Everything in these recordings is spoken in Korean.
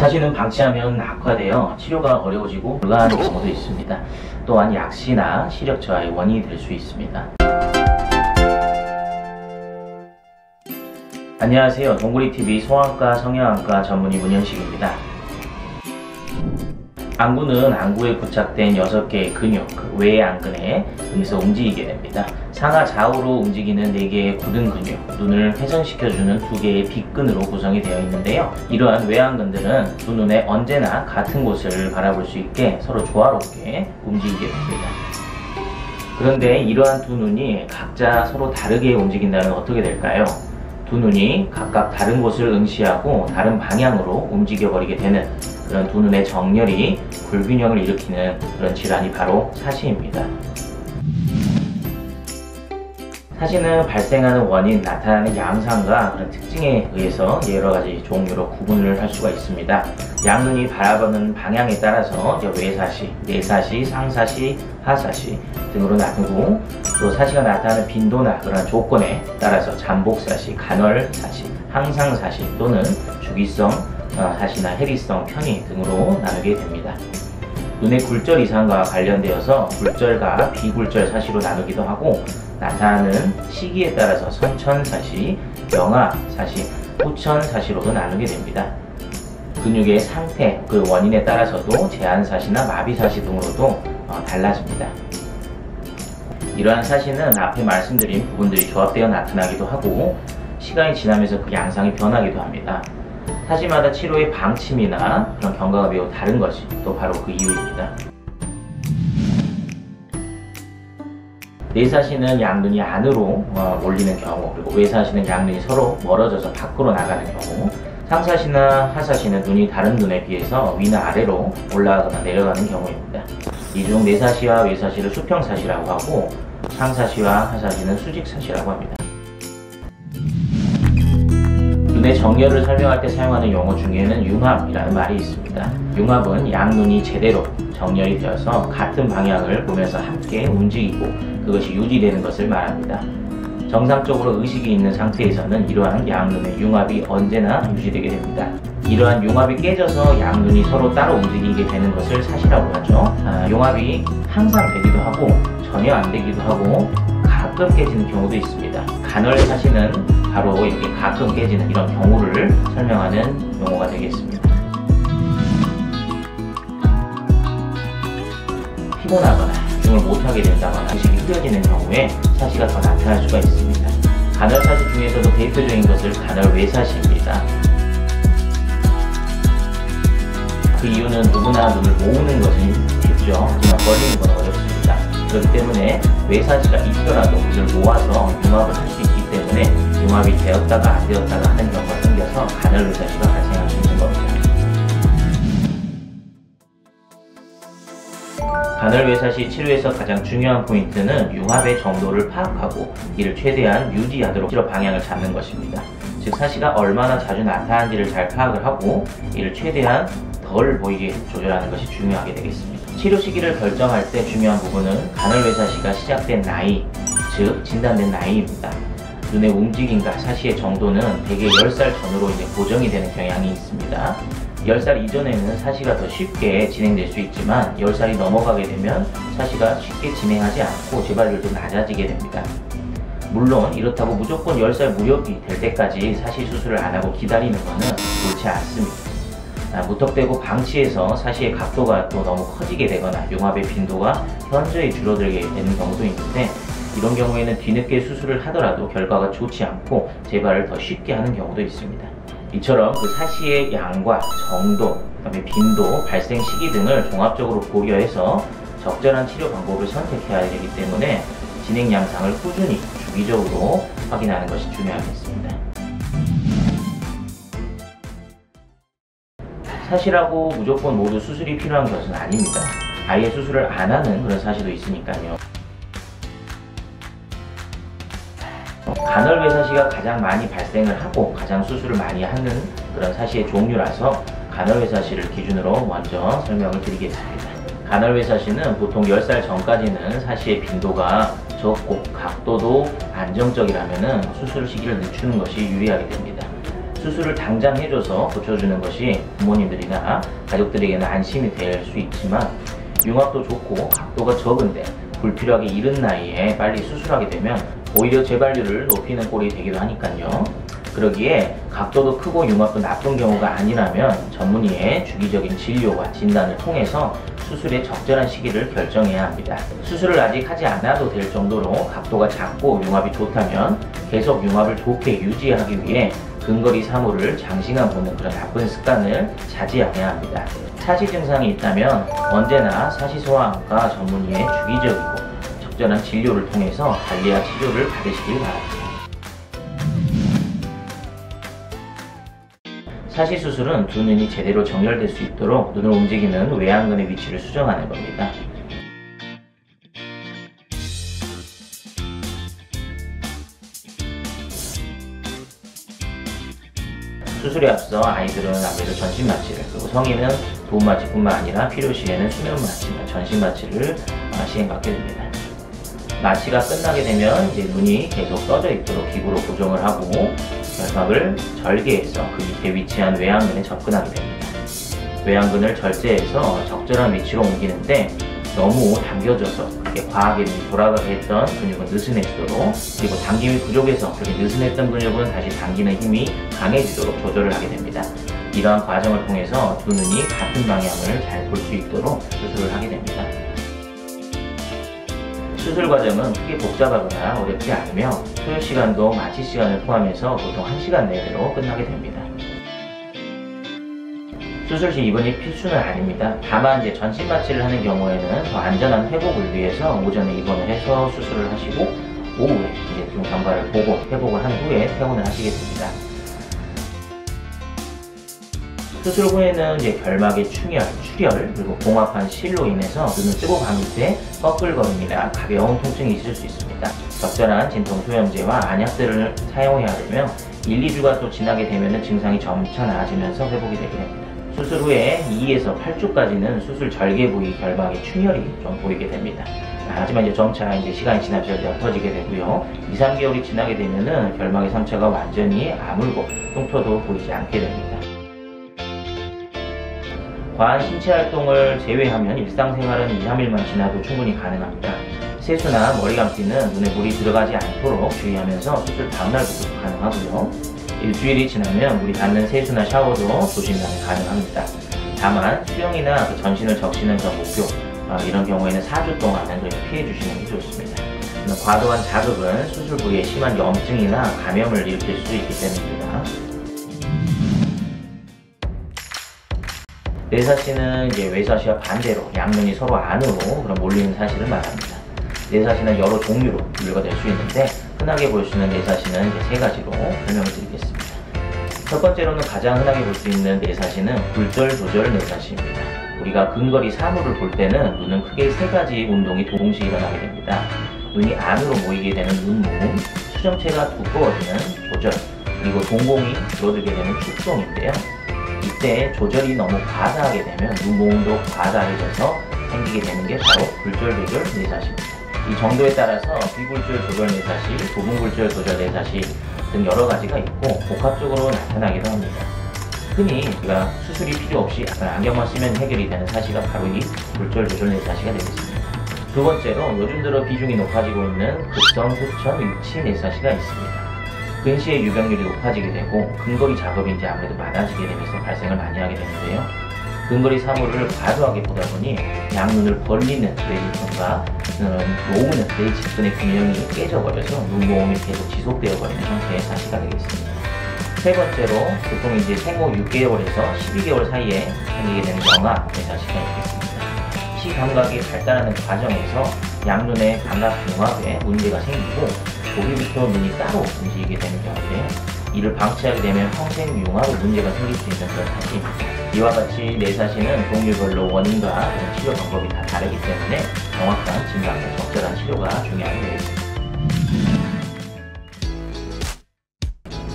사실은 방치하면 악화되어 치료가 어려워지고 불가능한 경우도 있습니다. 또한 약시나 시력 저하의 원인이 될 수 있습니다. 안녕하세요. 동구리TV 소아과 성형외과 전문의 문현식입니다. 안구는 안구에 부착된 6개의 근육, 외안근에 의해서 움직이게 됩니다. 상하 좌우로 움직이는 4개의 굳은 근육, 눈을 회전시켜주는 2개의 빗근으로 구성이 되어 있는데요. 이러한 외안근들은 두 눈에 언제나 같은 곳을 바라볼 수 있게 서로 조화롭게 움직이게 됩니다. 그런데 이러한 두 눈이 각자 서로 다르게 움직인다면 어떻게 될까요? 두 눈이 각각 다른 곳을 응시하고 다른 방향으로 움직여버리게 되는 그런 두 눈의 정렬이 불균형을 일으키는 그런 질환이 바로 사시입니다. 사시는 발생하는 원인, 나타나는 양상과 그런 특징에 의해서 여러가지 종류로 구분을 할 수가 있습니다. 양눈이 바라보는 방향에 따라서 외사시, 내사시, 상사시, 하사시 등으로 나누고, 또 사시가 나타나는 빈도나 그런 조건에 따라서 잠복사시, 간월사시, 항상사시 또는 주기성 사시나 해리성, 편의 등으로 나누게 됩니다. 눈의 굴절 이상과 관련되어서 굴절과 비굴절 사시로 나누기도 하고, 나타나는 시기에 따라서 선천사시, 명화사시, 후천사시로도 나누게 됩니다. 근육의 상태, 그 원인에 따라서도 제한사시나 마비사시 등으로도 달라집니다. 이러한 사시는 앞에 말씀드린 부분들이 조합되어 나타나기도 하고, 시간이 지나면서 그 양상이 변하기도 합니다. 사시마다 치료의 방침이나 그런 경과가 매우 다른 것이 또 바로 그 이유입니다. 내사시는 양눈이 안으로 몰리는 경우, 그리고 외사시는 양눈이 서로 멀어져서 밖으로 나가는 경우, 상사시나 하사시는 눈이 다른 눈에 비해서 위나 아래로 올라가거나 내려가는 경우입니다. 이 중 내사시와 외사시를 수평사시라고 하고, 상사시와 하사시는 수직사시라고 합니다. 눈의 정렬을 설명할 때 사용하는 용어 중에는 융합이라는 말이 있습니다. 융합은 양눈이 제대로 정렬이 되어서 같은 방향을 보면서 함께 움직이고 그것이 유지되는 것을 말합니다. 정상적으로 의식이 있는 상태에서는 이러한 양눈의 융합이 언제나 유지되게 됩니다. 이러한 융합이 깨져서 양눈이 서로 따로 움직이게 되는 것을 사시라고 하죠. 융합이 항상 되기도 하고 전혀 안 되기도 하고 가끔 깨지는 경우도 있습니다. 간월사시는 바로 이렇게 가끔 깨지는 이런 경우를 설명하는 용어가 되겠습니다. 피곤하거나 집중을 못하게 된다거나 의식이 흐려지는 경우에 사시가 더 나타날 수가 있습니다. 간월사시 중에서도 대표적인 것을 간월외사시입니다. 그 이유는 누구나 눈을 모으는 것은 쉽죠. 하지만 벌리는 건 어렵습니다. 그렇기 때문에 외사시가 있더라도 눈을 모아서 융합을 할 수 있기 때문에 융합이 되었다가 안 되었다가 하는 경우가 생겨서 간월외사시가 발생할 수 있는 겁니다. 간월외사시 치료에서 가장 중요한 포인트는 융합의 정도를 파악하고 이를 최대한 유지하도록 치료 방향을 잡는 것입니다. 즉 사시가 얼마나 자주 나타나는지를 잘 파악을 하고 이를 최대한 덜 보이게 조절하는 것이 중요하게 되겠습니다. 치료 시기를 결정할 때 중요한 부분은 간월외사시가 시작된 나이, 즉 진단된 나이입니다. 눈의 움직임과 사시의 정도는 대개 10살 전후로 고정이 되는 경향이 있습니다. 10살 이전에는 사시가 더 쉽게 진행될 수 있지만 10살이 넘어가게 되면 사시가 쉽게 진행하지 않고 재발률도 낮아지게 됩니다. 물론 이렇다고 무조건 10살 무렵이 될 때까지 사시 수술을 안 하고 기다리는 것은 옳지 않습니다. 무턱대고 방치해서 사시의 각도가 또 너무 커지게 되거나 융합의 빈도가 현저히 줄어들게 되는 경우도 있는데, 이런 경우에는 뒤늦게 수술을 하더라도 결과가 좋지 않고 재발을 더 쉽게 하는 경우도 있습니다. 이처럼 그 사시의 양과 정도, 그다음에 빈도, 발생 시기 등을 종합적으로 고려해서 적절한 치료 방법을 선택해야 되기 때문에 진행 양상을 꾸준히 주기적으로 확인하는 것이 중요하겠습니다. 사시라고 무조건 모두 수술이 필요한 것은 아닙니다. 아예 수술을 안 하는 그런 사시도 있으니까요. 간월외사시가 가장 많이 발생을 하고 가장 수술을 많이 하는 그런 사시의 종류라서 간월외사시를 기준으로 먼저 설명을 드리겠습니다. 간월외사시는 보통 10살 전까지는 사시의 빈도가 적고 각도도 안정적이라면 수술 시기를 늦추는 것이 유리하게 됩니다. 수술을 당장 해줘서 고쳐주는 것이 부모님들이나 가족들에게는 안심이 될 수 있지만 융합도 좋고 각도가 적은데 불필요하게 이른 나이에 빨리 수술하게 되면 오히려 재발률을 높이는 꼴이 되기도 하니까요. 그러기에 각도도 크고 융합도 나쁜 경우가 아니라면 전문의의 주기적인 진료와 진단을 통해서 수술의 적절한 시기를 결정해야 합니다. 수술을 아직 하지 않아도 될 정도로 각도가 작고 융합이 좋다면 계속 융합을 좋게 유지하기 위해 근거리 사물을 장시간 보는 그런 나쁜 습관을 자제해야 합니다. 사시 증상이 있다면 언제나 사시소아과 전문의의 주기적이고 적절한 진료를 통해서 관리와 치료를 받으시길 바랍니다. 사시 수술은 두 눈이 제대로 정렬될 수 있도록 눈을 움직이는 외양근의 위치를 수정하는 겁니다. 수술에 앞서 아이들은 아무래도 전신 마취를, 그리고 성인은 도움 마취뿐만 아니라 필요시에는 수면 마취나 전신 마취를 시행받게 됩니다. 마취가 끝나게 되면 이제 눈이 계속 떠져 있도록 기구로 고정을 하고 결막을 절개해서 그 밑에 위치한 외양근에 접근하게 됩니다. 외양근을 절제해서 적절한 위치로 옮기는데 너무 당겨져서 그렇게 과하게 돌아가게 했던 근육은 느슨해지도록, 그리고 당김이 부족해서 그렇게 느슨했던 근육은 다시 당기는 힘이 강해지도록 조절을 하게 됩니다. 이러한 과정을 통해서 두 눈이 같은 방향을 잘 볼 수 있도록 수술을 하게 됩니다. 수술 과정은 크게 복잡하거나 어렵지 않으며 소요 시간도 마취 시간을 포함해서 보통 1시간 내외로 끝나게 됩니다. 수술 시 입원이 필수는 아닙니다. 다만 이제 전신 마취를 하는 경우에는 더 안전한 회복을 위해서 오전에 입원을 해서 수술을 하시고 오후에 이제 좀 경과를 보고 회복을 한 후에 퇴원을 하시게 됩니다. 수술 후에는 이제 결막의 충혈, 출혈, 그리고 봉합한 실로 인해서 눈을 뜨고 감을 때 꺼끌거림이나 가벼운 통증이 있을 수 있습니다. 적절한 진통소염제와 안약들을 사용해야 되며 1, 2주가 또 지나게 되면 증상이 점차 나아지면서 회복이 되게 됩니다. 수술 후에 2에서 8주까지는 수술 절개 부위 결막의 충혈이 좀 보이게 됩니다. 하지만 이제 점차 시간이 지나면서 옅어지게 되고요. 2, 3개월이 지나게 되면은 결막의 상처가 완전히 아물고 흉터도 보이지 않게 됩니다. 과한 신체 활동을 제외하면 일상생활은 2, 3일만 지나도 충분히 가능합니다. 세수나 머리 감기는 눈에 물이 들어가지 않도록 주의하면서 수술 다음날부터 가능하고요. 일주일이 지나면 물이 닿는 세수나 샤워도 조심하면 가능합니다. 다만 수영이나 전신을 적시는 그런 목표, 이런 경우에는 4주 동안은 피해 주시는 게 좋습니다. 과도한 자극은 수술 부위에 심한 염증이나 감염을 일으킬 수 있기 때문입니다. 내사시는 외사시와 반대로 양면이 서로 안으로 몰리는 사시를 말합니다. 내사시는 여러 종류로 분류가 될 수 있는데 흔하게 볼 수 있는 내사시는 3가지로 설명을 드리겠습니다. 첫 번째로는 가장 흔하게 볼 수 있는 내사시는 굴절 조절 내사시입니다. 우리가 근거리 사물을 볼 때는 눈은 크게 3가지 운동이 동시에 일어나게 됩니다. 눈이 안으로 모이게 되는 눈모음, 수정체가 두꺼워지는 조절, 그리고 동공이 줄어들게 되는 축동인데요. 이때 조절이 너무 과다하게 되면 눈모음도 과다해져서 생기게 되는 게 바로 굴절 조절 내사시입니다. 이 정도에 따라서 비굴절 조절 내사시, 부분굴절 조절 내사시 등 여러 가지가 있고 복합적으로 나타나기도 합니다. 흔히 우리가 수술이 필요 없이 안경만 쓰면 해결이 되는 사시가 바로 이 굴절 조절 내사시가 되겠습니다. 두 번째로 요즘 들어 비중이 높아지고 있는 급성 흡천 위치 내사시가 있습니다. 근시의 유병률이 높아지게 되고 근거리 작업이 아무래도 많아지게 되면서 발생을 많이 하게 되는데요. 근거리 사물을 과도하게 보다 보니 양눈을 벌리는 뇌질근과 놓으는 뇌질근의 균형이 깨져버려서 눈모음이 계속 지속되어 버리는 형태의 사시가 되겠습니다. 세 번째로 보통 생후 6개월에서 12개월 사이에 생기게 되는 영아 내사시가 있겠습니다. 시감각이 발달하는 과정에서 양눈의 감각 융합에 문제가 생기고 고기부터 눈이 따로 움직이게 되는 경우인데요. 이를 방치하게 되면 평생 융합에 문제가 생길 수 있는 그런 사시입니다. 이와 같이 내사시는 종류별로 원인과 치료 방법이 다 다르기 때문에 정확한 진단과 적절한 치료가 중요하게 되겠습니다.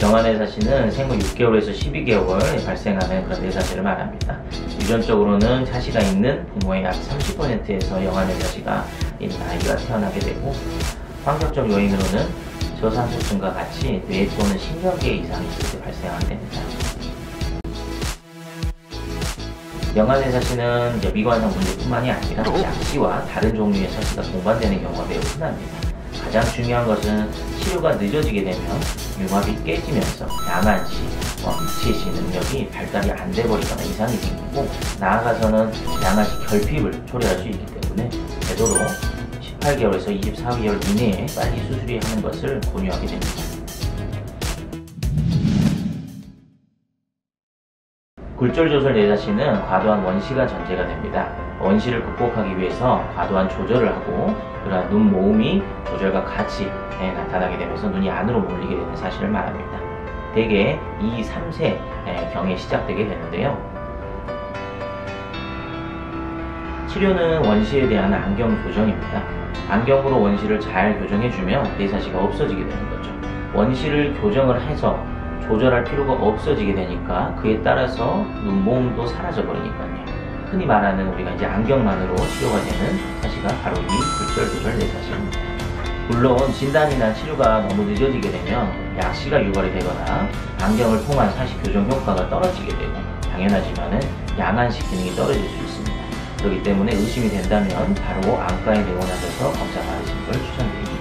영아 내사시는 생후 6개월에서 12개월 발생하는 그런 내사시를 말합니다. 유전적으로는 사시가 있는 부모의 약 30%에서 영아 내사시가 있는 아이가 태어나게 되고, 환경적 요인으로는 저산소증과 같이 뇌 또는 신경계 이상이 있을 때 발생하게 됩니다. 영아뇌사시는 미관상 문제뿐만이 아니라 약시와 다른 종류의 사시가 동반되는 경우가 매우 흔합니다. 가장 중요한 것은 치료가 늦어지게 되면 융합이 깨지면서 양아치와 미체시 능력이 발달이 안 돼버리거나 이상이 생기고, 나아가서는 양아치 결핍을 초래할 수 있기 때문에 되도록 18개월에서 24개월 이내에 빨리 수술해야 하는 것을 권유하게 됩니다. 굴절조절 뇌사시는 과도한 원시가 전제가 됩니다. 원시를 극복하기 위해서 과도한 조절을 하고 그러한 눈 모음이 조절과 같이 나타나게 되면서 눈이 안으로 몰리게 되는 사실을 말합니다. 대개 2, 3세 경에 시작되게 되는데요. 치료는 원시에 대한 안경 교정입니다. 안경으로 원시를 잘 교정해주면 뇌사시가 없어지게 되는 거죠. 원시를 교정을 해서 조절할 필요가 없어지게 되니까 그에 따라서 눈모음도 사라져 버리니까요. 흔히 말하는 우리가 이제 안경만으로 치료가 되는 사시가 바로 이 굴절조절 뇌사시입니다. 물론 진단이나 치료가 너무 늦어지게 되면 약시가 유발이 되거나 안경을 통한 사시 교정 효과가 떨어지게 되고, 당연하지만은 양안식 기능이 떨어질 수 있습니다. 그렇기 때문에 의심이 된다면 바로 안과에 내원하셔서 검사 받으시는 걸 추천드립니다.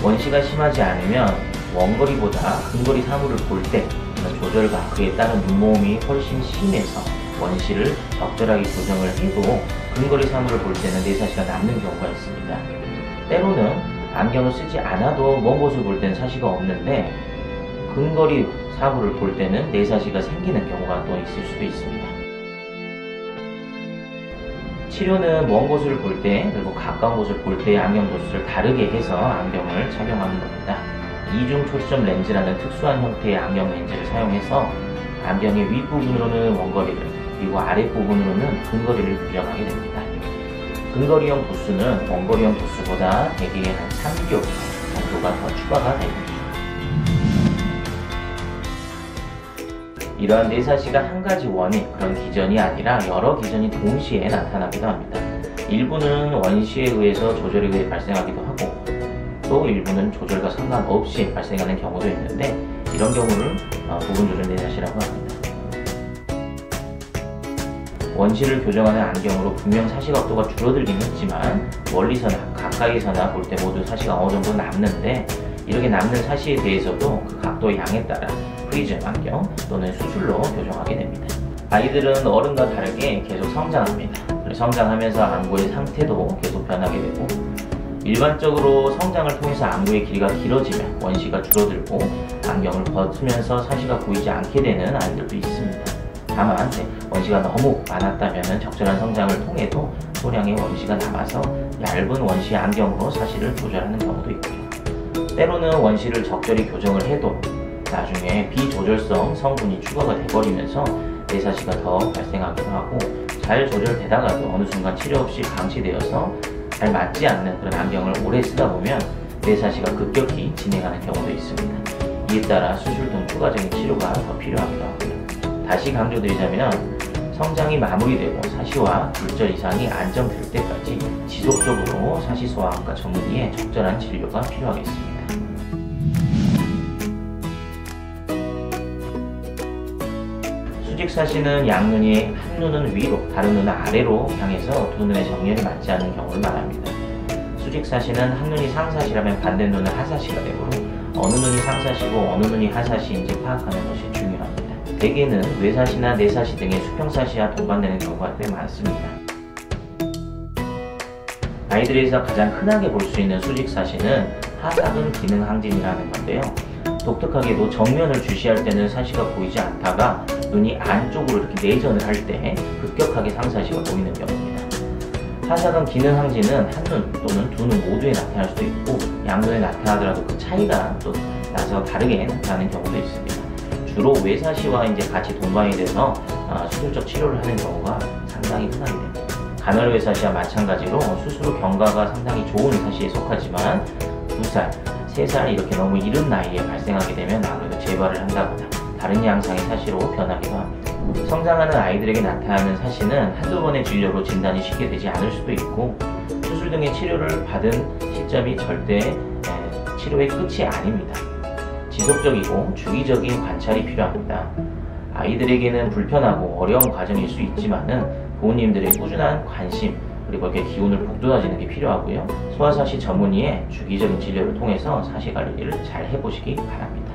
원시가 심하지 않으면 원거리보다 근거리 사물을 볼 때 조절과 그에 따른 눈모음이 훨씬 심해서 원시를 적절하게 교정을 해도 근거리 사물을 볼 때는 뇌사시가 남는 경우가 있습니다. 때로는 안경을 쓰지 않아도 먼 곳을 볼 때는 사시가 없는데 근거리 사물을 볼 때는 뇌사시가 생기는 경우가 또 있을 수도 있습니다. 치료는 먼 곳을 볼 때 그리고 가까운 곳을 볼 때의 안경 도수를 다르게 해서 안경을 착용하는 겁니다. 이중 초점 렌즈라는 특수한 형태의 안경 렌즈를 사용해서 안경의 윗부분으로는 원거리를, 그리고 아랫부분으로는 근거리를 교정하게 됩니다. 근거리형 도수는 원거리형 도수보다 대개 한 3교 정도가 더 추가가 됩니다. 이러한 뇌사시가 한 가지 원인, 그런 기전이 아니라 여러 기전이 동시에 나타나기도 합니다. 일부는 원시에 의해서 조절에 의해 발생하기도 하고, 또 일부는 조절과 상관없이 발생하는 경우도 있는데, 이런 경우를 부분조절 뇌사시라고 합니다. 원시를 교정하는 안경으로 분명 사시 각도가 줄어들긴 했지만 멀리서나 가까이서나 볼 때 모두 사시가 어느 정도 남는데, 이렇게 남는 사시에 대해서도 그 각도의 양에 따라 프리즘 안경 또는 수술로 교정하게 됩니다. 아이들은 어른과 다르게 계속 성장합니다. 성장하면서 안구의 상태도 계속 변하게 되고, 일반적으로 성장을 통해서 안구의 길이가 길어지면 원시가 줄어들고 안경을 벗으면서 사시가 보이지 않게 되는 아이들도 있습니다. 다만 원시가 너무 많았다면 적절한 성장을 통해도 소량의 원시가 남아서 얇은 원시 안경으로 사시를 조절하는 경우도 있고요. 때로는 원시를 적절히 교정을 해도 나중에 비조절성 성분이 추가가 돼버리면서 뇌사시가 더 발생하기도 하고, 잘 조절되다가도 어느 순간 치료 없이 방치되어서 잘 맞지 않는 그런 안경을 오래 쓰다 보면 뇌사시가 급격히 진행하는 경우도 있습니다. 이에 따라 수술 등 추가적인 치료가 더 필요하기도 하고요. 다시 강조드리자면 성장이 마무리되고 사시와 굴절 이상이 안정될 때까지 지속적으로 사시소아과 전문의의 적절한 진료가 필요하겠습니다. 수직사시는 양눈이 한 눈은 위로, 다른 눈은 아래로 향해서 두 눈의 정렬이 맞지 않는 경우를 말합니다. 수직사시는 한 눈이 상사시라면 반대 눈은 하사시가 되므로 어느 눈이 상사시고 어느 눈이 하사시인지 파악하는 것이 중요합니다. 대개는 뇌사시나 뇌사시 등의 수평사시와 동반되는 경우가 꽤 많습니다. 아이들에서 가장 흔하게 볼 수 있는 수직사시는 하사근 기능항진이라는 건데요. 독특하게도 정면을 주시할 때는 사시가 보이지 않다가 눈이 안쪽으로 이렇게 내전을 할 때 급격하게 상사시가 보이는 경우입니다. 하사근 기능항진은 한눈 또는 두 눈 모두에 나타날 수도 있고, 양눈에 나타나더라도 그 차이가 또 나서 다르게 나타나는 경우도 있습니다. 주로 외사시와 이제 같이 동반이 돼서 수술적 치료를 하는 경우가 상당히 흔하게 됩니다. 간헐외사시와 마찬가지로 수술 후 경과가 상당히 좋은 사시에 속하지만 2살, 3살 이렇게 너무 이른 나이에 발생하게 되면 아무래도 재발을 한다거나 다른 양상의 사시로 변하기도 합니다. 성장하는 아이들에게 나타나는 사시는 한두 번의 진료로 진단이 쉽게 되지 않을 수도 있고, 수술 수술 등의 치료를 받은 시점이 절대 치료의 끝이 아닙니다. 지속적이고 주기적인 관찰이 필요합니다. 아이들에게는 불편하고 어려운 과정일 수 있지만은 부모님들의 꾸준한 관심 그리고 이렇게 기운을 북돋아주는 게 필요하고요. 소아사시 전문의의 주기적인 진료를 통해서 사시 관리를 잘 해보시기 바랍니다.